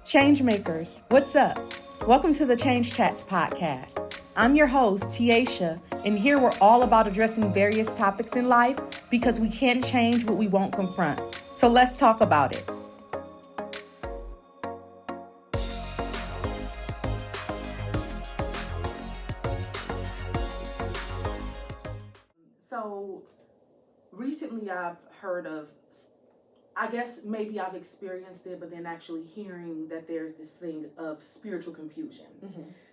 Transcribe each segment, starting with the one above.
Changemakers, what's up? Welcome to the Change Chats podcast. I'm your host, Tiesha, and here we're all about addressing various topics in life because we can't change what we won't confront. So let's talk about it. So recently I've heard of, I guess maybe I've experienced it, but then actually hearing that there's this thing of spiritual confusion.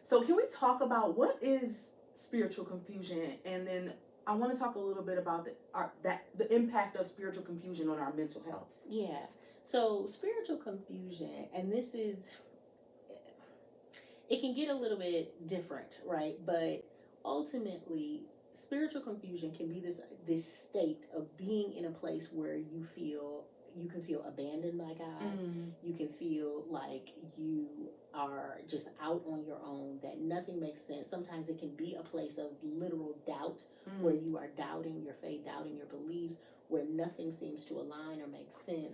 So can we talk about what is spiritual confusion? And then I want to talk a little bit about the impact of spiritual confusion on our mental health. Yeah. So spiritual confusion, and it can get a little bit different, right? But ultimately, spiritual confusion can be this state of being in a place where you can feel abandoned by God. You can feel like you are just out on your own, that nothing makes sense. Sometimes it can be a place of literal doubt where you are doubting your faith, doubting your beliefs, where nothing seems to align or make sense.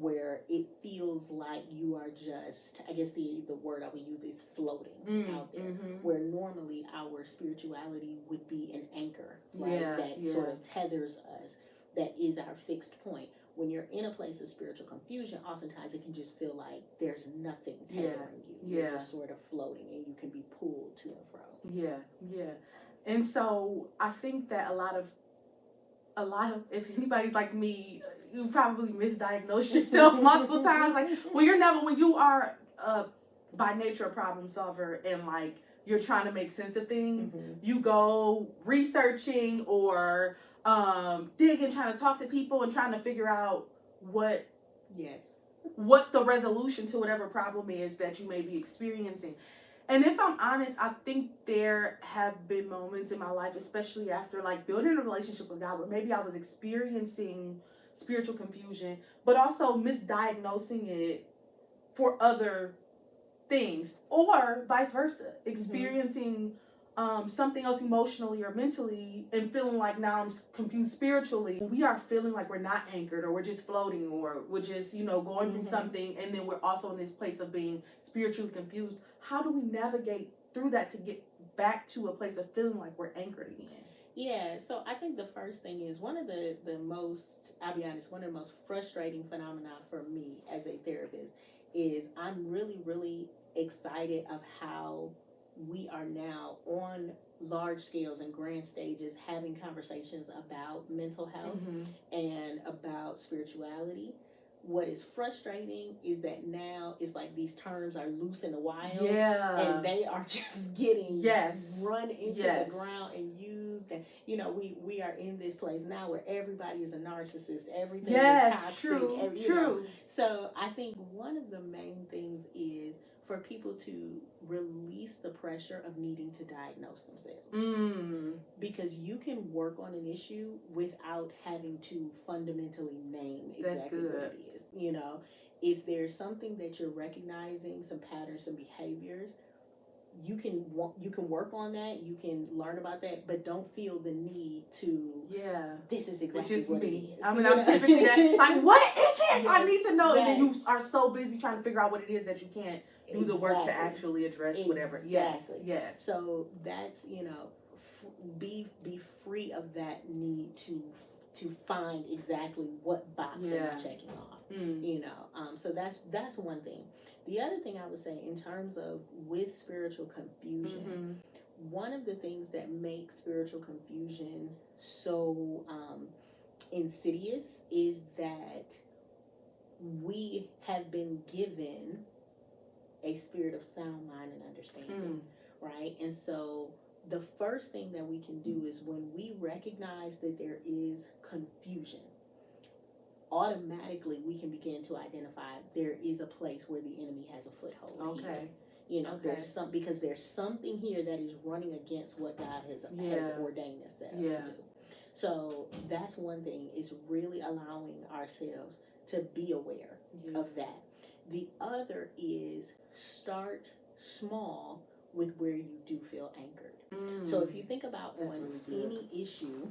Where it feels like you are just, I guess the word I would use is floating out there, where normally our spirituality would be an anchor, right? Sort of tethers us, that is our fixed point. When you're in a place of spiritual confusion, oftentimes it can just feel like there's nothing tethering you. You're just sort of floating and you can be pulled to and fro. Yeah. And so I think that a lot of, if anybody's like me, you probably misdiagnosed yourself multiple times. Like when you are by nature a problem solver and like you're trying to make sense of things, you go researching or digging, trying to talk to people and trying to figure out what the resolution to whatever problem is that you may be experiencing. And if I'm honest, I think there have been moments in my life, especially after like building a relationship with God, where maybe I was experiencing spiritual confusion, but also misdiagnosing it for other things, or vice versa, experiencing something else emotionally or mentally and feeling like now I'm confused spiritually. We are feeling like we're not anchored, or we're just floating, or we're just going through something, and then we're also in this place of being spiritually confused. How do we navigate through that to get back to a place of feeling like we're anchored again? Yeah, so I think the first thing is one of the most, I'll be honest, one of the most frustrating phenomena for me as a therapist is I'm really, really excited of how we are now on large scales and grand stages having conversations about mental health and about spirituality. What is frustrating is that now it's like these terms are loose in the wild, and they are just getting run into the ground and used. And we are in this place now where everybody is a narcissist, everything is toxic. True. So I think one of the main things is for people to release the pressure of needing to diagnose themselves. Because you can work on an issue without having to fundamentally name exactly what it is. If there's something that you're recognizing, some patterns, some behaviors, you can work on that, you can learn about that, but don't feel the need to this is exactly what it is. I mean, I'm typically that, like, what is this? I need to know. And then you are so busy trying to figure out what it is that you can't do the work to actually address whatever. Yes. So that's be free of that need to find exactly what box am I checking off. So that's one thing. The other thing I would say in terms of with spiritual confusion, one of the things that makes spiritual confusion so insidious is that we have been given a spirit of sound mind and understanding, right? And so the first thing that we can do is when we recognize that there is confusion, automatically we can begin to identify there is a place where the enemy has a foothold. There's there's something here that is running against what God has ordained us to do. So that's one thing, is really allowing ourselves to be aware of that. The other is start small with where you do feel anchored. So if you think about any issue,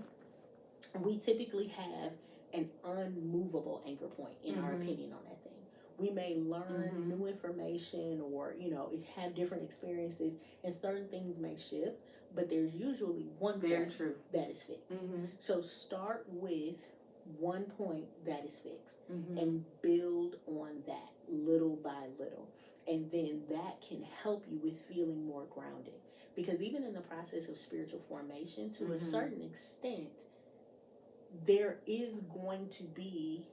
we typically have an unmovable anchor point in our opinion on that thing. We may learn new information or, have different experiences, and certain things may shift, but there's usually one point that is fixed. So start with one point that is fixed and build on that little by little. And then that can help you with feeling more grounded. Because even in the process of spiritual formation, to a certain extent, there is going to be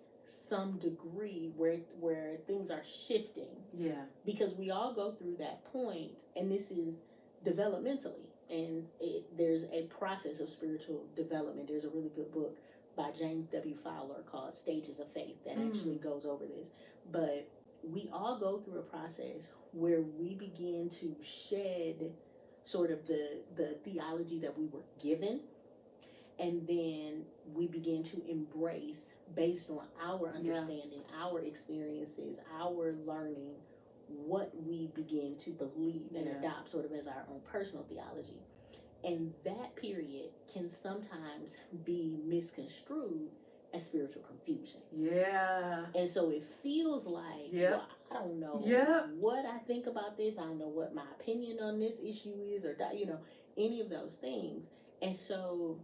some degree where things are shifting. Yeah. Because we all go through that point, and this is developmentally. And there's a process of spiritual development. There's a really good book by James W. Fowler called Stages of Faith that actually goes over this. But we all go through a process where we begin to shed sort of the theology that we were given, and then we begin to embrace, based on our understanding, our experiences, our learning, what we begin to believe and adopt sort of as our own personal theology. And that period can sometimes be misconstrued as spiritual confusion. Yeah. And so it feels like, well, I don't know what I think about this. I don't know what my opinion on this issue is, or, any of those things. And so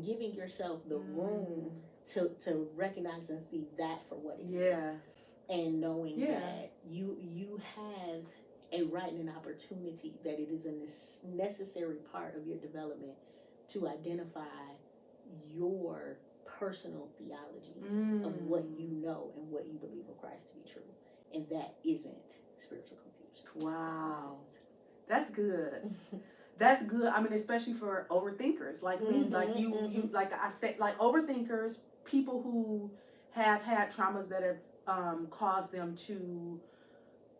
giving yourself the room to recognize and see that for what it is. And knowing that you have a right and an opportunity, that it is a necessary part of your development to identify your personal theology of what you know and what you believe of Christ to be true. And that isn't spiritual confusion. Wow. That's good. That's good. I mean, especially for overthinkers like me, like you, like I said, like overthinkers, people who have had traumas that have caused them to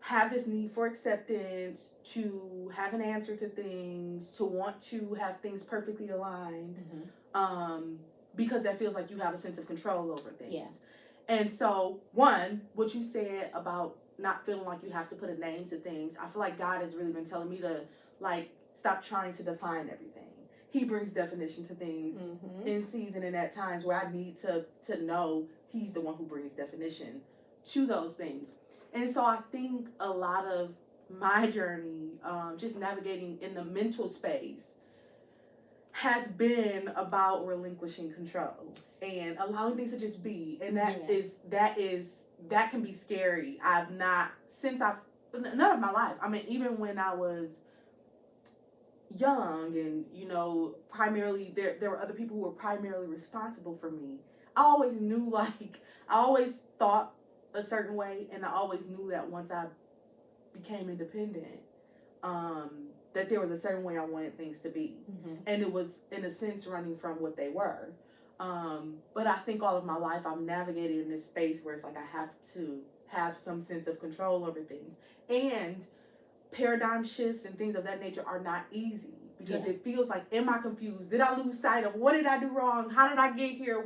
have this need for acceptance, to have an answer to things, to want to have things perfectly aligned, because that feels like you have a sense of control over things. Yeah. And so, one, what you said about not feeling like you have to put a name to things, I feel like God has really been telling me to, like, stop trying to define everything. He brings definition to things in season and at times where I need to know He's the one who brings definition to those things. And so I think a lot of my journey, just navigating in the mental space, has been about relinquishing control and allowing things to just be. And that can be scary. None of my life. I mean, even when I was young and, primarily there were other people who were primarily responsible for me. I always knew, I always thought a certain way, and I always knew that once I became independent, that there was a certain way I wanted things to be. And it was, in a sense, running from what they were. But I think all of my life I've navigated in this space where it's like I have to have some sense of control over things. And paradigm shifts and things of that nature are not easy, because it feels like, am I confused? Did I lose sight of what did I do wrong? How did I get here?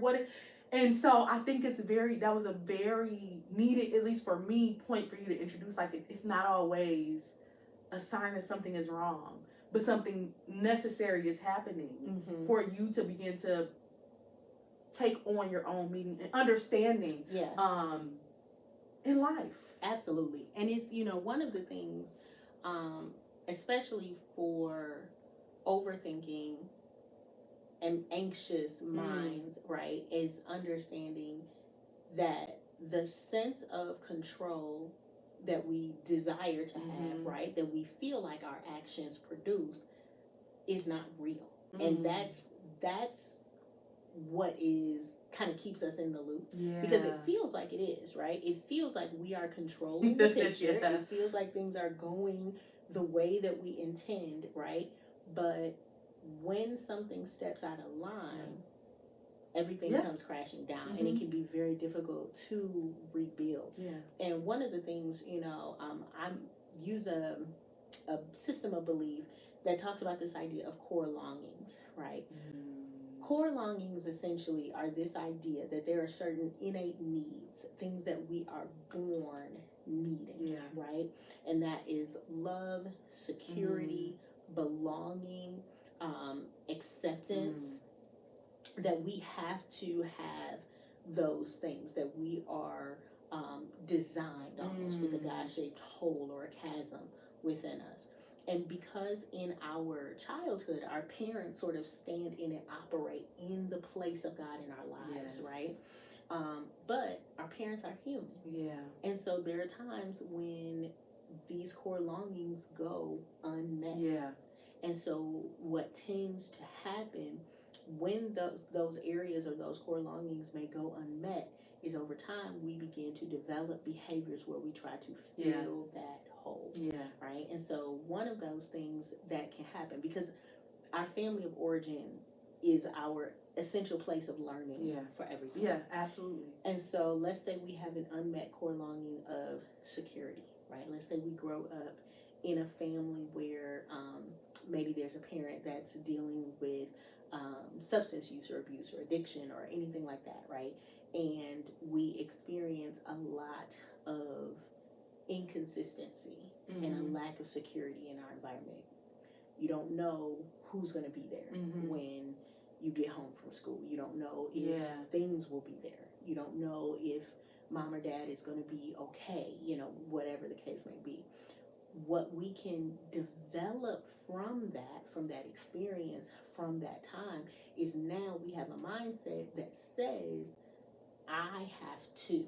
And so I think that was a very needed, at least for me, point for you to introduce. Like, it's not always a sign that something is wrong, but something necessary is happening for you to begin to take on your own meaning and understanding in life. Absolutely. And it's, one of the things, especially for overthinking and anxious minds, right, is understanding that the sense of control that we desire to have, right, that we feel like our actions produce, is not real. And that's what is kind of keeps us in the loop, because it feels like it is, right? It feels like we are controlling the picture. It feels like things are going the way that we intend, right? But when something steps out of line, everything comes crashing down, and it can be very difficult to rebuild. And one of the things, I use a system of belief that talks about this idea of core longings, right? Core longings essentially are this idea that there are certain innate needs, things that we are born needing, right? And that is love, security, belonging, acceptance, that we have to have those things, that we are designed almost with a God-shaped hole or a chasm within us. And because in our childhood, our parents sort of stand in and operate in the place of God in our lives, yes. right? But our parents are human. Yeah. And so there are times when these core longings go unmet. Yeah. And so what tends to happen when those areas or those core longings may go unmet is over time we begin to develop behaviors where we try to fill that hole. Yeah. Right? And so one of those things that can happen, because our family of origin is our essential place of learning for everything. Yeah, absolutely. And so let's say we have an unmet core longing of security, right? Let's say we grow up in a family where maybe there's a parent that's dealing with substance use or abuse or addiction or anything like that, right? And we experience a lot of inconsistency and a lack of security in our environment. You don't know who's going to be there when you get home from school. You don't know if things will be there. You don't know if mom or dad is going to be okay, whatever the case may be. What we can develop from that experience, from that time, is now we have a mindset that says, I have to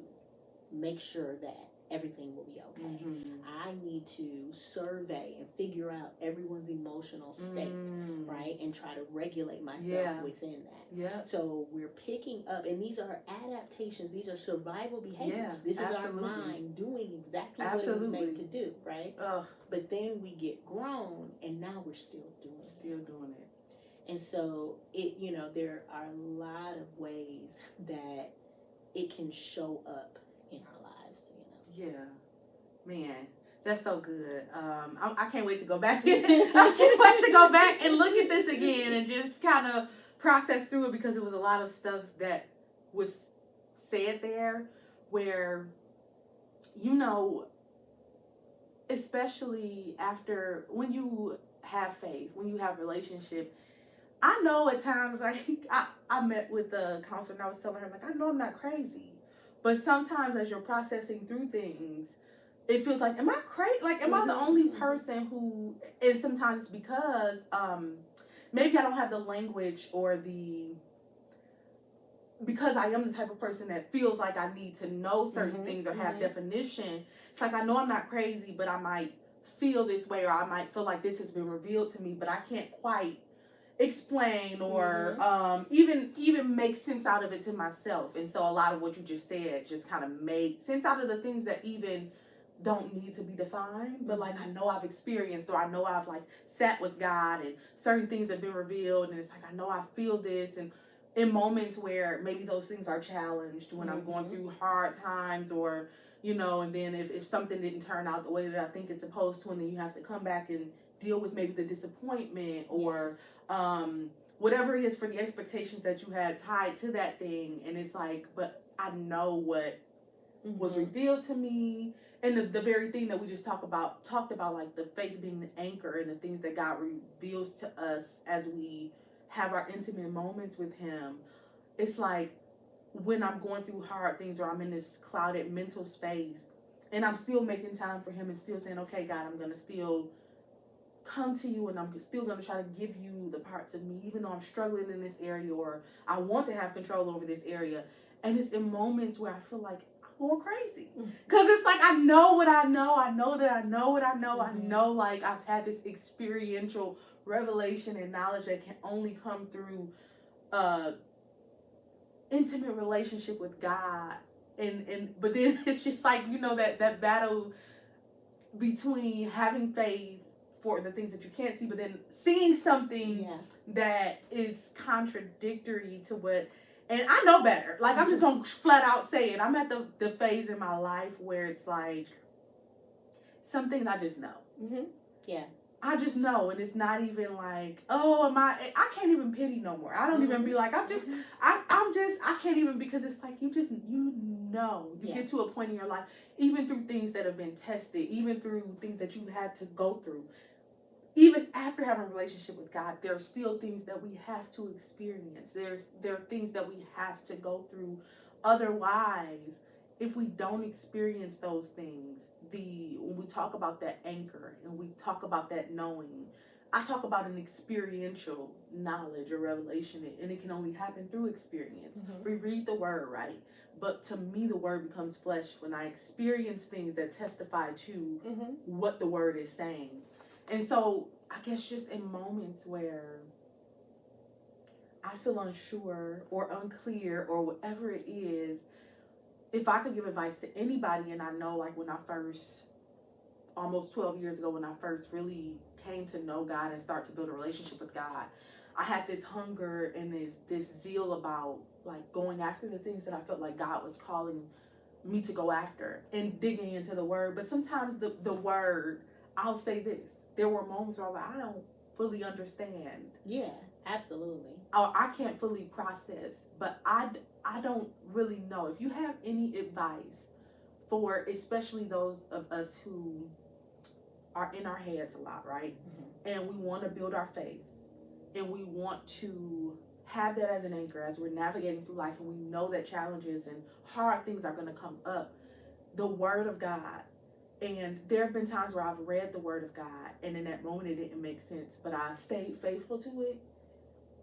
make sure that everything will be okay. I need to survey and figure out everyone's emotional state, right? And try to regulate myself within that. Yeah. So we're picking up, and these are adaptations, these are survival behaviors. This is our mind doing exactly what it was made to do, right? But then we get grown, and now we're still doing it. And so there are a lot of ways that it can show up in our lives, Yeah, man, that's so good. I can't wait to go back. I can't wait to go back and look at this again and just kind of process through it, because it was a lot of stuff that was said there where, especially after, when you have faith, when you have relationship, I know at times, like, I met with the counselor and I was telling her, like, I know I'm not crazy. But sometimes as you're processing through things, it feels like, am I crazy? Like, am I the only person who, and sometimes it's because maybe I don't have the language or because I am the type of person that feels like I need to know certain things or have definition. It's like, I know I'm not crazy, but I might feel this way, or I might feel like this has been revealed to me, but I can't quite explain or even make sense out of it to myself. And so a lot of what you just said just kind of made sense out of the things that even don't need to be defined, but like, I know I've experienced, or I know I've like sat with God and certain things have been revealed, and it's like, I know I feel this, and in moments where maybe those things are challenged, when I'm going through hard times, or and then if something didn't turn out the way that I think it's supposed to, and then you have to come back and deal with maybe the disappointment or whatever it is for the expectations that you had tied to that thing. And it's like, but I know what was revealed to me, and the very thing that we just talked about, like the faith being the anchor, and the things that God reveals to us as we have our intimate moments with him. It's like, when I'm going through hard things, or I'm in this clouded mental space, and I'm still making time for him, and still saying, okay, God, I'm going to still come to you, and I'm still going to try to give you the parts of me, even though I'm struggling in this area, or I want to have control over this area. And it's in moments where I feel like I'm going crazy, because it's like, I know what I know, I know that I know what I know, I know, like, I've had this experiential revelation and knowledge that can only come through intimate relationship with God. And but then it's just like, that battle between having faith for the things that you can't see, but then seeing something that is contradictory to what, and I know better. Like, I'm just gonna flat out say it. I'm at the phase in my life where it's like, some things I just know. I just know, and it's not even like, oh, I can't even pity no more. I don't even be like, I can't even, because it's like, you get to a point in your life, even through things that have been tested, even through things that you've had to go through, even after having a relationship with God, there are still things that we have to experience. There are things that we have to go through. Otherwise, if we don't experience those things, when we talk about that anchor and we talk about that knowing, I talk about an experiential knowledge or revelation, and it can only happen through experience. We read the word, right? But to me, the word becomes flesh when I experience things that testify to what the word is saying. And so I guess just in moments where I feel unsure or unclear or whatever it is, if I could give advice to anybody, and I know like when I first, almost 12 years ago, when I first really came to know God and start to build a relationship with God, I had this hunger and this zeal about like going after the things that I felt like God was calling me to go after and digging into the word. But sometimes the word, I'll say this, there were moments where I was like, I don't fully understand. Yeah, absolutely. Or I can't fully process, but I don't really know. If you have any advice for especially those of us who are in our heads a lot, right? And we want to build our faith and we want to have that as an anchor as we're navigating through life, and we know that challenges and hard things are going to come up, the word of God. And there have been times where I've read the word of God and in that moment it didn't make sense, but I stayed faithful to it.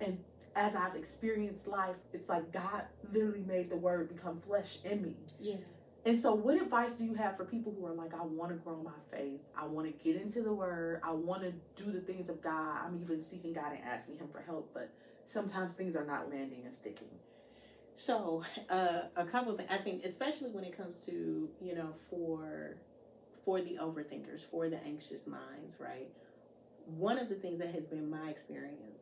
And as I've experienced life, it's like God literally made the word become flesh in me. Yeah. And so what advice do you have for people who are like, I want to grow my faith, I want to get into the word, I want to do the things of God, I'm even seeking God and asking him for help, but sometimes things are not landing and sticking? So a couple of things, I think, especially when it comes to, for the overthinkers, for the anxious minds, right? One of the things that has been my experience,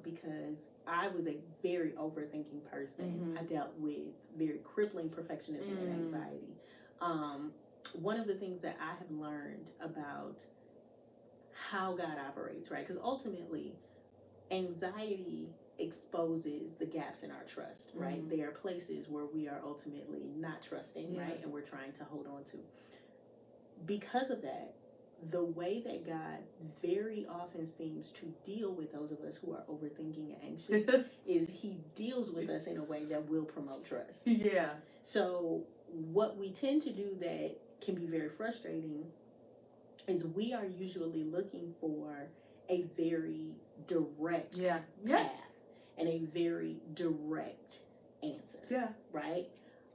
because I was a very overthinking person, I dealt with very crippling perfectionism and anxiety. One of the things that I have learned about how God operates, right? Because ultimately, anxiety exposes the gaps in our trust, right? There are places where we are ultimately not trusting, right? And we're trying to hold on to. Because of that, the way that God very often seems to deal with those of us who are overthinking and anxious is he deals with us in a way that will promote trust. Yeah. So what we tend to do that can be very frustrating is we are usually looking for a very direct path and a very direct answer. Yeah. Right?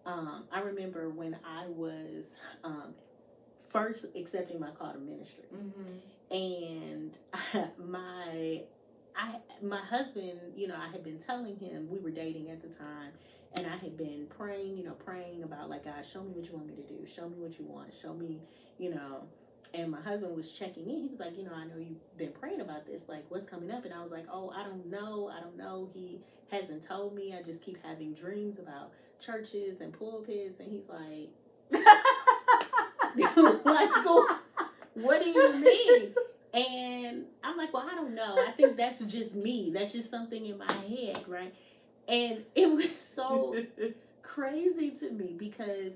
I remember when I was first accepting my call to ministry, and my husband, I had been telling him, we were dating at the time, and I had been praying about like, God, show me what you want me to do, show me what you want, show me, and my husband was checking in. He was like, I know you've been praying about this, like what's coming up? And I was like, oh, I don't know, he hasn't told me, I just keep having dreams about churches and pulpits. And he's like, like, what do you mean? And I'm like, well, I don't know. I think that's just me. That's just something in my head, right? And it was so crazy to me because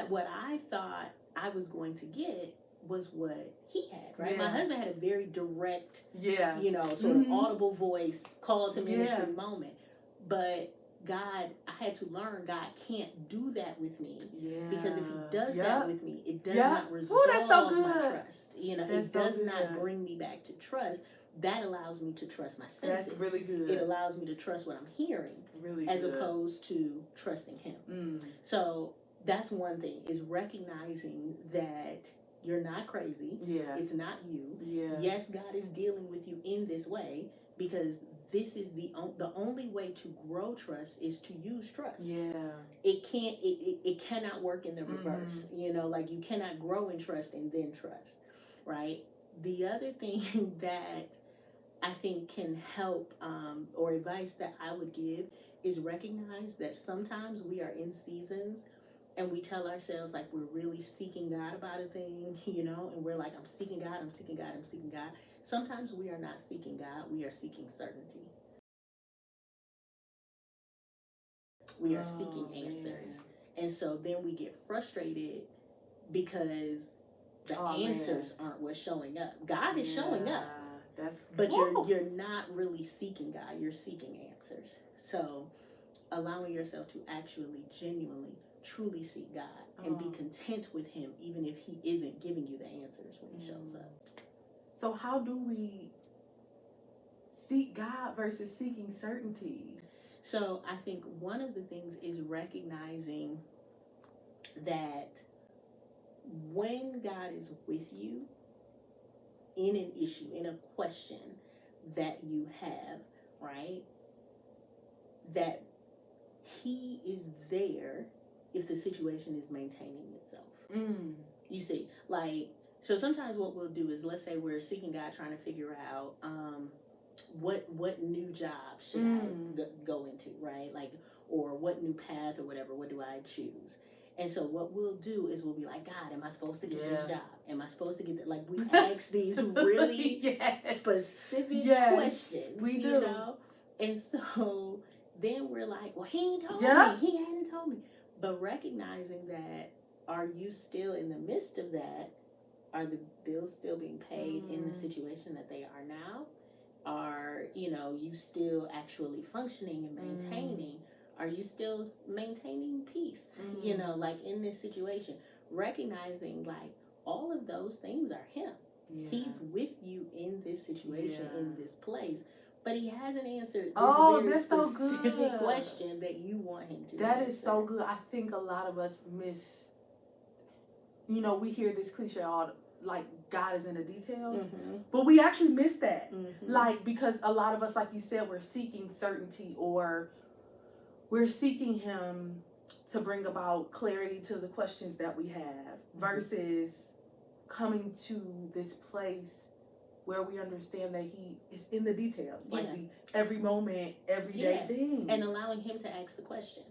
what I thought I was going to get was what he had, right? My husband had a very direct, sort of audible voice, call to ministry moment. But God, I had to learn God can't do that with me. Because if he does that with me, it does not resolve my trust. It does not bring me back to trust. That allows me to trust my senses. That's really good. It allows me to trust what I'm hearing, as opposed to trusting him. So that's one thing, is recognizing that you're not crazy. It's not you. Yes, God is dealing with you in this way, because this is the only way to grow trust is to use trust. It cannot work in the reverse. Like you cannot grow in trust and then trust, right? The other thing that I think can help, or advice that I would give, is recognize that sometimes we are in seasons and we tell ourselves like we're really seeking God about a thing, and we're like, I'm seeking God, I'm seeking God, I'm seeking God. Sometimes we are not seeking God, we are seeking certainty. We are seeking answers. And so then we get frustrated because the answers aren't what's showing up. God is showing up. But you're not really seeking God, you're seeking answers. So allowing yourself to actually genuinely truly seek God and be content with him, even if he isn't giving you the answers when he shows up. So how do we seek God versus seeking certainty? So I think one of the things is recognizing that when God is with you in an issue, in a question that you have, right, that he is there if the situation is maintaining itself. You see, like, so sometimes what we'll do is, let's say we're seeking God, trying to figure out what new job should I go into, right? Like, or what new path or whatever, what do I choose? And so what we'll do is we'll be like, God, am I supposed to get this job? Am I supposed to get that? Like, we ask these really specific questions. We do. You know? And so then we're like, well, he ain't told me. He hadn't told me. But recognizing that, are you still in the midst of that? Are the bills still being paid in the situation that they are now? Are, you know, you still actually functioning and maintaining? Are you still maintaining peace? You know, like in this situation, recognizing like all of those things are him. He's with you in this situation, in this place, but he hasn't answered this very specific question that you want him to That answer. is so good. I think a lot of us miss, you know, we hear this cliche all like God is in the details, but we actually miss that. Like, because a lot of us, like you said, we're seeking certainty, or we're seeking him to bring about clarity to the questions that we have, versus coming to this place where we understand that he is in the details, like the every moment, everyday thing, and allowing him to ask the question,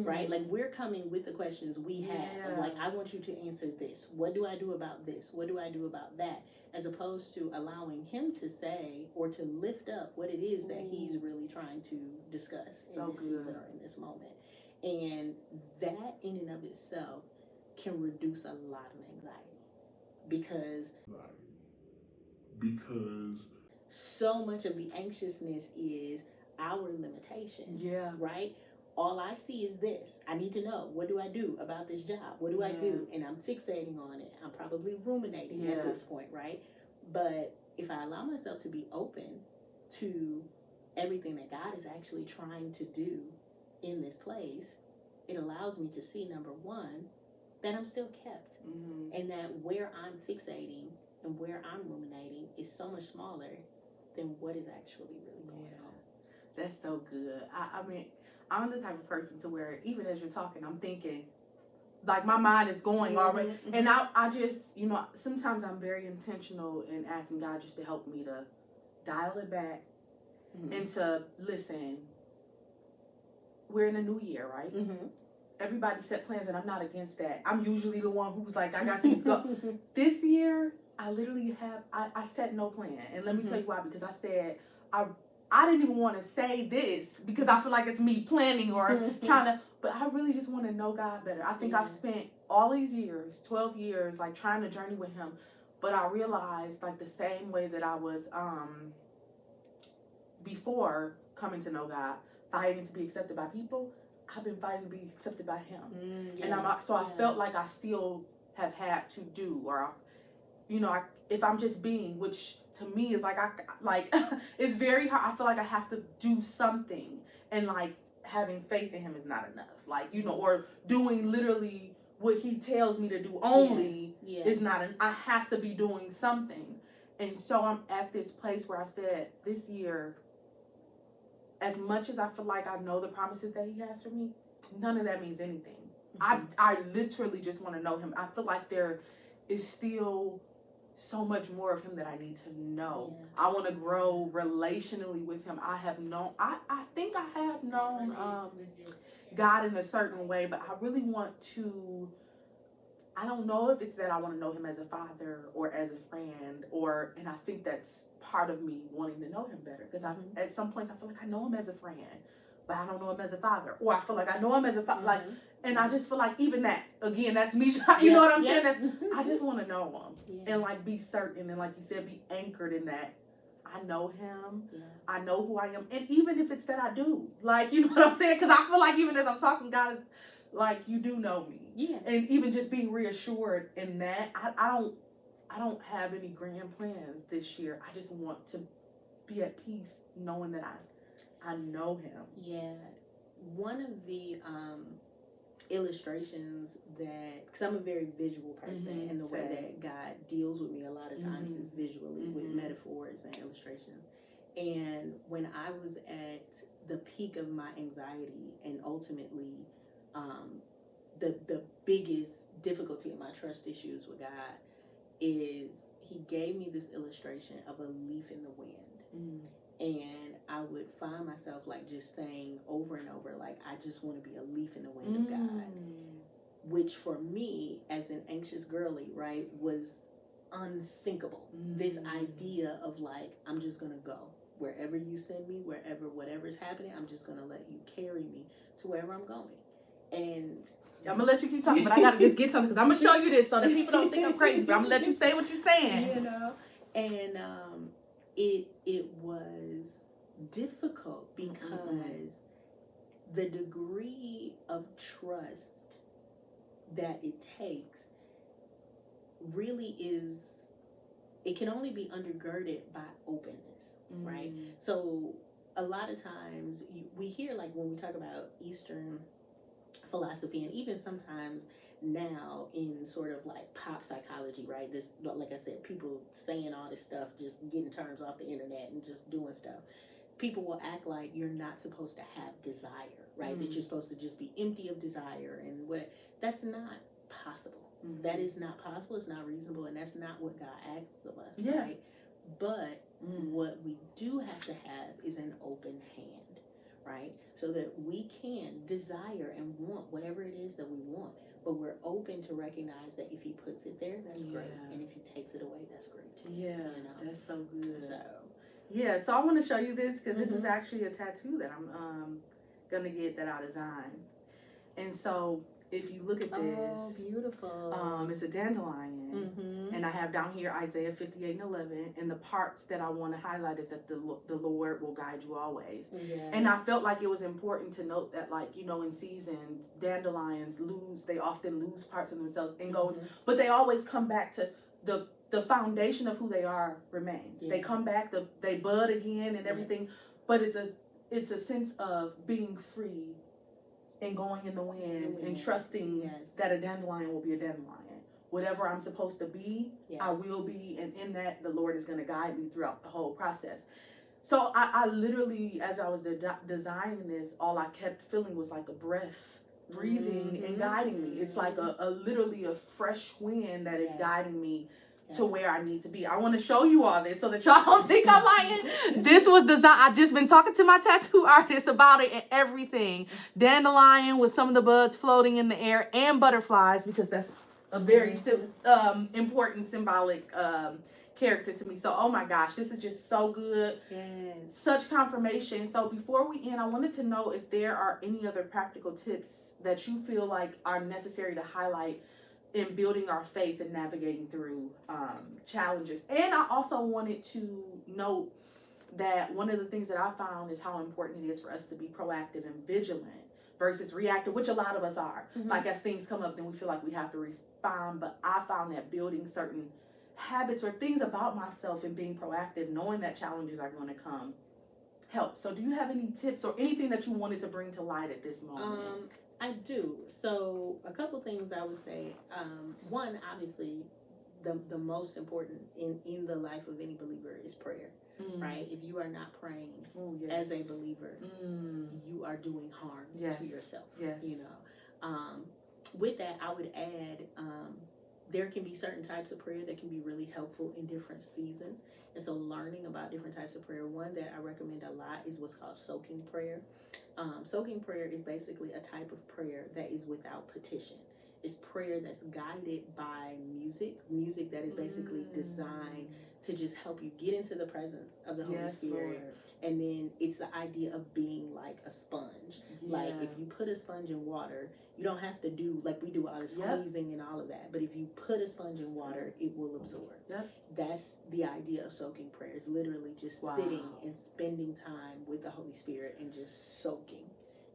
right? Like, we're coming with the questions we have, like, I want you to answer this. What do I do about this? What do I do about that? As opposed to allowing him to say or to lift up what it is that he's really trying to discuss in this season or in this moment. And that in and of itself can reduce a lot of anxiety, because so much of the anxiousness is our limitation. Right? All I see is this. I need to know, what do I do about this job? What do I do? And I'm fixating on it. I'm probably ruminating at this point, right? But if I allow myself to be open to everything that God is actually trying to do in this place, it allows me to see, number one, that I'm still kept, and that where I'm fixating and where I'm ruminating is so much smaller than what is actually really going on. That's so good. I mean, I'm the type of person to where even as you're talking, I'm thinking, like, my mind is going already. And I just, you know, sometimes I'm very intentional in asking God just to help me to dial it back and to listen. We're in a new year, right? Everybody set plans, and I'm not against that. I'm usually the one who's like, I got things go. This year, I literally have, I set no plan. And let me tell you why. Because I said, I didn't even want to say this because I feel like it's me planning or trying to, but I really just want to know God better. I think I've spent all these years, 12 years, like, trying to journey with him. But I realized, like, the same way that I was before coming to know God, fighting to be accepted by people, I've been fighting to be accepted by him. And I felt like I still have had to do, or, you know, if I'm just being, which to me is like, it's very hard. I feel like I have to do something, and like having faith in him is not enough. Like, you know, or doing literally what he tells me to do only is not I have to be doing something. And so I'm at this place where I said, this year, as much as I feel like I know the promises that he has for me, none of that means anything. I literally just want to know him. I feel like there is still so much more of him that I need to know. I want to grow relationally with him. I think I have known God in a certain way, but I really want to, I don't know if it's that I want to know him as a father or as a friend, and I think that's part of me wanting to know him better, because at some points I feel like I know him as a friend, but I don't know him as a father, or I feel like I know him as a father, like, and I just feel like even that, again, that's me, you know what I'm saying? That's, I just want to know him, and like be certain, and like you said, be anchored in that. I know him. I know who I am, and even if it's that I do, like, you know what I'm saying? Because I feel like even as I'm talking, God is like you do know me. Yeah. And even just being reassured in that, I don't have any grand plans this year. I just want to be at peace knowing that I know him. Yeah. One of the illustrations that, because I'm a very visual person, and the way that God deals with me a lot of times is visually with metaphors and illustrations. And when I was at the peak of my anxiety, and ultimately the biggest difficulty in my trust issues with God, is he gave me this illustration of a leaf in the wind. And I would find myself like just saying over and over, like, I just want to be a leaf in the wind of God. Which for me, as an anxious girly, right, was unthinkable. This idea of like, I'm just going to go. Wherever you send me, whatever's happening, I'm just going to let you carry me to wherever I'm going. And I'm going to let you keep talking, but I got to just get something, because I'm going to show you this so that people don't think I'm crazy, but I'm going to let you say what you're saying. You know? And it was difficult because the degree of trust that it takes really is, it can only be undergirded by openness, right? So a lot of times we hear, like, when we talk about Eastern philosophy, and even sometimes now in sort of like pop psychology, right? This, like I said, people saying all this stuff, just getting terms off the internet and just doing stuff. People will act like you're not supposed to have desire, right? That you're supposed to just be empty of desire, and what, that's not possible. That is not possible. It's not reasonable, and that's not what God asks of us, right? But what we do have to have is an open hand, right? So that we can desire and want whatever it is that we want, but we're open to recognize that if he puts it there, that's great, and if he takes it away, that's great too. Yeah, you know? that's so good. So yeah, so I want to show you this, because this is actually a tattoo that I'm gonna get, that I designed. And so if you look at this, oh, beautiful. it's a dandelion, and I have down here Isaiah 58:11, and the parts that I want to highlight is that the Lord will guide you always. And I felt like it was important to note that, like, you know, in seasons, dandelions they often lose parts of themselves and go, but they always come back to the foundation of who they are remains. They come back, they bud again and everything, but it's a sense of being free and going in the wind and trusting that a dandelion will be a dandelion. Whatever I'm supposed to be, I will be, and in that, the Lord is going to guide me throughout the whole process. So I literally, as I was designing this, all I kept feeling was like a breath breathing and guiding me. It's like a literally a fresh wind that is guiding me to where I need to be. I want to show you all this so that y'all don't think I'm lying. This was designed. I just been talking to my tattoo artist about it and everything. Dandelion with some of the buds floating in the air, and butterflies, because that's a very important symbolic character to me. So, oh my gosh, this is just so good. Such confirmation. So before we end, I wanted to know if there are any other practical tips that you feel like are necessary to highlight in building our faith and navigating through challenges. And I also wanted to note that one of the things that I found is how important it is for us to be proactive and vigilant versus reactive, which a lot of us are. Like, as things come up, then we feel like we have to respond. But I found that building certain habits or things about myself and being proactive, knowing that challenges are going to come, helps. So do you have any tips or anything that you wanted to bring to light at this moment? I do. So a couple things I would say. One, obviously, the most important in the life of any believer is prayer, right? If you are not praying as a believer, you are doing harm to yourself. You know. With that, I would add, there can be certain types of prayer that can be really helpful in different seasons. And so learning about different types of prayer, one that I recommend a lot is what's called soaking prayer. Soaking prayer is basically a type of prayer that is without petition. It's prayer that's guided by music that is basically designed to just help you get into the presence of the Holy Spirit. Lord. And then it's the idea of being like a sponge. Like, if you put a sponge in water, you don't have to do, like we do, all the squeezing and all of that. But if you put a sponge in water, it will absorb. That's the idea of soaking prayer. It's literally just sitting and spending time with the Holy Spirit and just soaking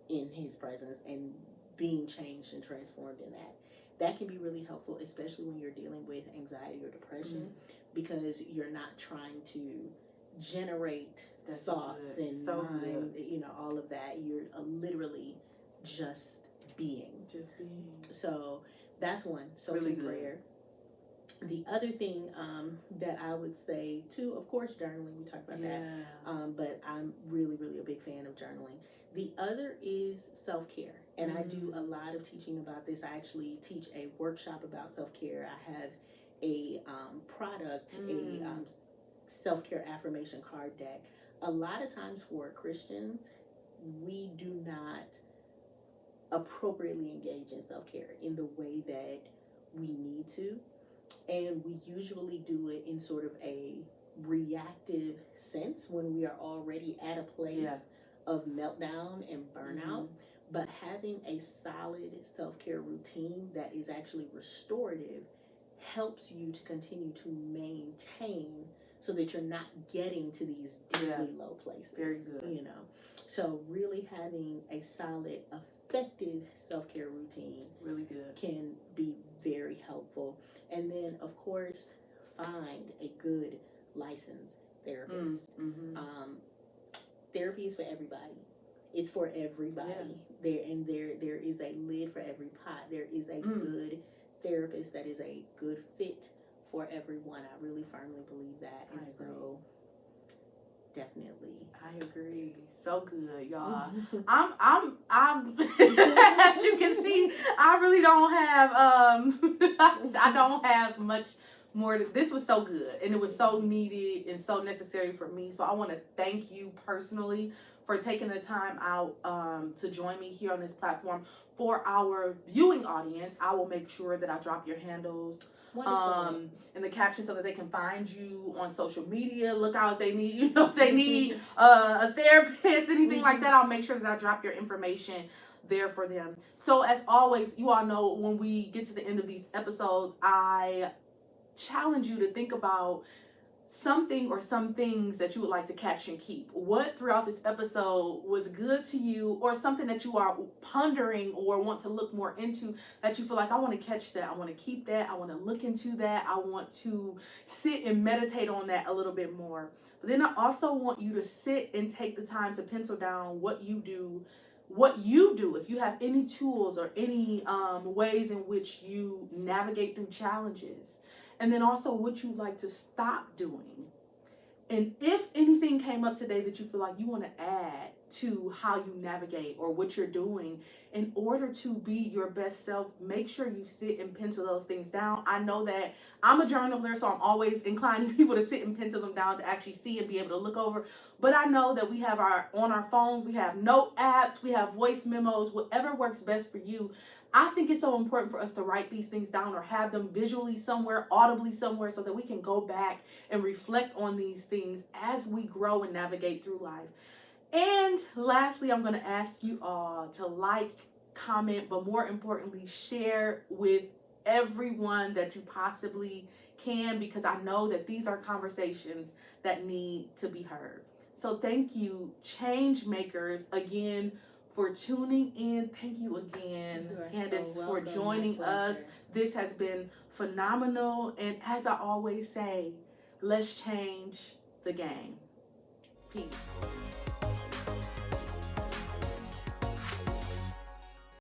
in his presence and being changed and transformed in that. That can be really helpful, especially when you're dealing with anxiety or depression, because you're not trying to generate thoughts and mind, all of that. You're literally just being. So that's one. So really prayer. The other thing that I would say too, of course, journaling. We talked about that, but I'm really, really a big fan of journaling. The other is self-care, and I do a lot of teaching about this. I actually teach a workshop about self-care. I have a product, a self-care affirmation card deck. A lot of times for Christians, we do not appropriately engage in self-care in the way that we need to. And we usually do it in sort of a reactive sense when we are already at a place of meltdown and burnout. But having a solid self-care routine that is actually restorative helps you to continue to maintain so that you're not getting to these deeply low places. Very good. So really having a solid, effective self-care routine really good can be very helpful. And then, of course, find a good licensed therapist. Therapy is for everybody. It's for everybody. There is a lid for every pot. There is a good therapist that is a good fit for everyone. I really firmly believe that. And so definitely. I agree. So good, y'all. I'm as you can see, I really don't have I don't have much more this was so good, and it was so needed and so necessary for me. So I want to thank you personally for taking the time out to join me here on this platform. For our viewing audience, I will make sure that I drop your handles in the caption so that they can find you on social media. Look out if they need, if they need a therapist, anything like that. I'll make sure that I drop your information there for them. So as always, you all know when we get to the end of these episodes, I challenge you to think about something or some things that you would like to catch and keep. What throughout this episode was good to you, or something that you are pondering or want to look more into that you feel like, I want to catch that, I want to keep that, I want to look into that, I want to sit and meditate on that a little bit more. But then I also want you to sit and take the time to pencil down what you do, if you have any tools or any ways in which you navigate through challenges. And then also what you'd like to stop doing. And if anything came up today that you feel like you want to add to how you navigate or what you're doing in order to be your best self, make sure you sit and pencil those things down. I know that I'm a journaler, so I'm always inclining people to sit and pencil them down to actually see and be able to look over. But I know that we have on our phones, we have note apps, we have voice memos, whatever works best for you. I think it's so important for us to write these things down or have them visually somewhere, audibly somewhere, so that we can go back and reflect on these things as we grow and navigate through life. And lastly, I'm going to ask you all to like, comment, but more importantly, share with everyone that you possibly can, because I know that these are conversations that need to be heard. So thank you, change makers, again, for tuning in. Thank you again, Candace, for joining us. This has been phenomenal. And as I always say, let's change the game. Peace.